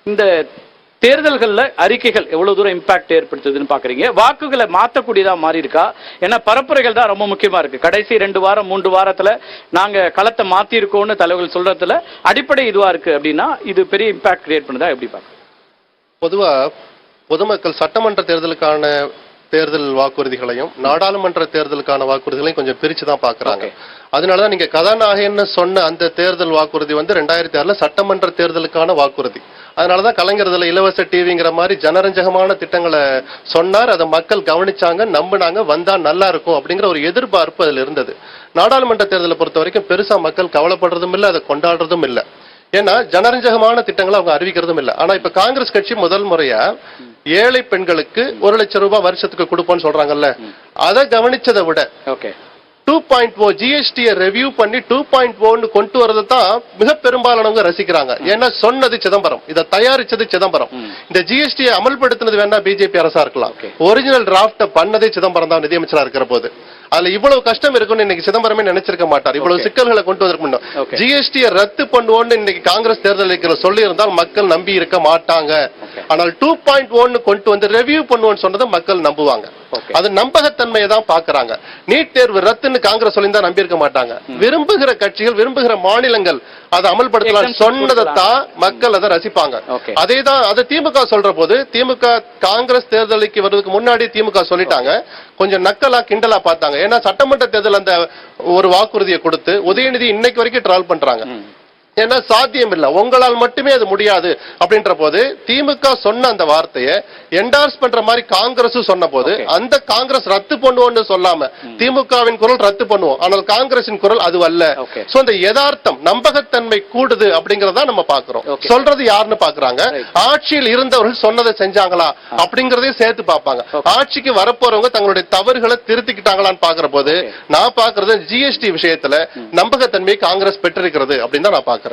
இந்த தேர்தல்கள்ல அறிக்கைகள் எவ்வளவு தூரம் இம்பாக்ட் ஏற்படுத்துதுன்னு பாக்குறீங்க? வாக்குகளை மாற்றக்கூடியதா மாறி இருக்கா? ஏன்னா பரப்புரைகள் தான் ரொம்ப முக்கியமா இருக்கு. கடைசி 2 வாரம் 3 வாரத்துல நாங்க களத்தை மாத்தி இருக்கோம்னு தலைவர்கள் சொல்றதுல அடிப்படை இதுவா இருக்கு அப்படின்னா இது பெரிய இம்பாக்ட் கிரியேட் பண்ணுதா எப்படி பாக்க? பொதுவா பொதுமக்கள் சட்டமன்ற தேர்தலுக்கான தேர்தல் வாக்குறுதிகளையும் நாடாளுமன்ற தேர்தலுக்கான வாக்குறுதிகளையும் கொஞ்சம் பிரிச்சு தான் பாக்குறாங்க. அதனாலதான் நீங்க கதாநாயகன்னு சொன்ன அந்த தேர்தல் வாக்குறுதி வந்து 2006 சட்டமன்ற தேர்தலுக்கான வாக்குறுதி. அதனாலதான் கலைஞர்ல இலவச டிவிங்கிற மாதிரி ஜனரஞ்சகமான திட்டங்களை சொன்னார். அதை மக்கள் கவனிச்சாங்க, நம்பினாங்க, வந்தா நல்லா இருக்கும் அப்படிங்கிற ஒரு எதிர்பார்ப்பு அதுல இருந்தது. நாடாளுமன்ற தேர்தலை பொறுத்த வரைக்கும் பெருசா மக்கள் கவலைப்படுறதும் இல்லை, அதை கொண்டாடுறதும் இல்லை. ஏன்னா ஜனரஞ்சகமான திட்டங்களை அவங்க அறிவிக்கிறதும் இல்லை. ஆனா இப்ப காங்கிரஸ் கட்சி முதல் முறையா ஏழை பெண்களுக்கு 1 லட்சம் ரூபாய் வருஷத்துக்கு கொடுப்போம்னு சொல்றாங்கல்ல, அதை கவனிச்சதை விட 2.0 ஜிஎஸ்டியை ரெவியூ பண்ணி 2.0 கொண்டு வரது தான் மிக பெரும்பாலானவங்க ரசிக்கிறாங்க. ஏன்னா சொன்னது சிதம்பரம், இதை தயாரிச்சது சிதம்பரம். இந்த ஜிஎஸ்டியை அமல்படுத்தினது வேணா பிஜேபி அரசா இருக்கலாம், ஒரிஜினல் டிராப்ட பண்ணதே சிதம்பரம் தான் நிதியமைச்சரா இருக்கிற போது. அதுல இவ்வளவு கஷ்டம் இருக்குன்னு இன்னைக்கு சிதம்பரமே நினைச்சிருக்க மாட்டார். இவ்வளவு சிக்கல்களை கொண்டு வந்திருக்கணும். ஜிஎஸ்டியை ரத்து பண்ணுவோம்னு இன்னைக்கு காங்கிரஸ் தேர்தல் சொல்லி இருந்தால் மக்கள் நம்பி இருக்க மாட்டாங்க. ஆனால் 2.1 கொண்டு வந்து ரெவியூ பண்ணுவோம்னு சொன்னதை மக்கள் நம்புவாங்க. அது நம்பகத்தன்மையை தான் பாக்குறாங்க. நீட் தேர்வு ரத்துன்னு காங்கிரஸ் சொல்லியிருந்தா நம்பி இருக்க மாட்டாங்க. விரும்புகிற கட்சிகள், விரும்புகிற மாநிலங்கள் அதை அமல்படுத்தலாம் சொன்னதைத்தான் மக்கள் அதை ரசிப்பாங்க. அதேதான் அதை திமுக சொல்ற போது, திமுக காங்கிரஸ் தேர்தலுக்கு வருவதற்கு முன்னாடி திமுக சொல்லிட்டாங்க, கொஞ்சம் நக்கலா கிண்டலா பார்த்தாங்க. ஏன்னா சட்டமன்ற தேர்தல் அந்த ஒரு வாக்குறுதியை கொடுத்து உதயநிதி இன்னைக்கு வரைக்கும் ட்ரால் பண்றாங்க. ஏன்னா சாத்தியம் இல்லை, உங்களால் மட்டுமே அது முடியாது அப்படின்ற போது திமுக சொன்ன அந்த வார்த்தையை என்டார்ஸ் பண்ற மாதிரி காங்கிரஸ் சொன்ன போது அந்த காங்கிரஸ் ரத்து பண்ணுவோம்னு சொல்லாம திமுகவின் குரல் ரத்து பண்ணுவோம், ஆனால் காங்கிரசின் குரல் அது அல்ல. சோ அந்த யதார்த்தம் நம்பகத்தன்மை கூடுது அப்படிங்கறத நம்ம பாக்குறோம். சொல்றது யாருன்னு பாக்குறாங்க, ஆட்சியில் இருந்தவர்கள் சொன்னதை செஞ்சாங்களா அப்படிங்கறதையும் சேர்த்து பார்ப்பாங்க. ஆட்சிக்கு வரப்போறவங்க தங்களுடைய தவறுகளை திருத்திக்கிட்டாங்களான்னு பாக்குற போது நான் பாக்குறது ஜிஎஸ்டி விஷயத்துல நம்பகத்தன்மையை காங்கிரஸ் பெற்றிருக்கிறது அப்படின்னு தான் நான் பாக்குறேன்.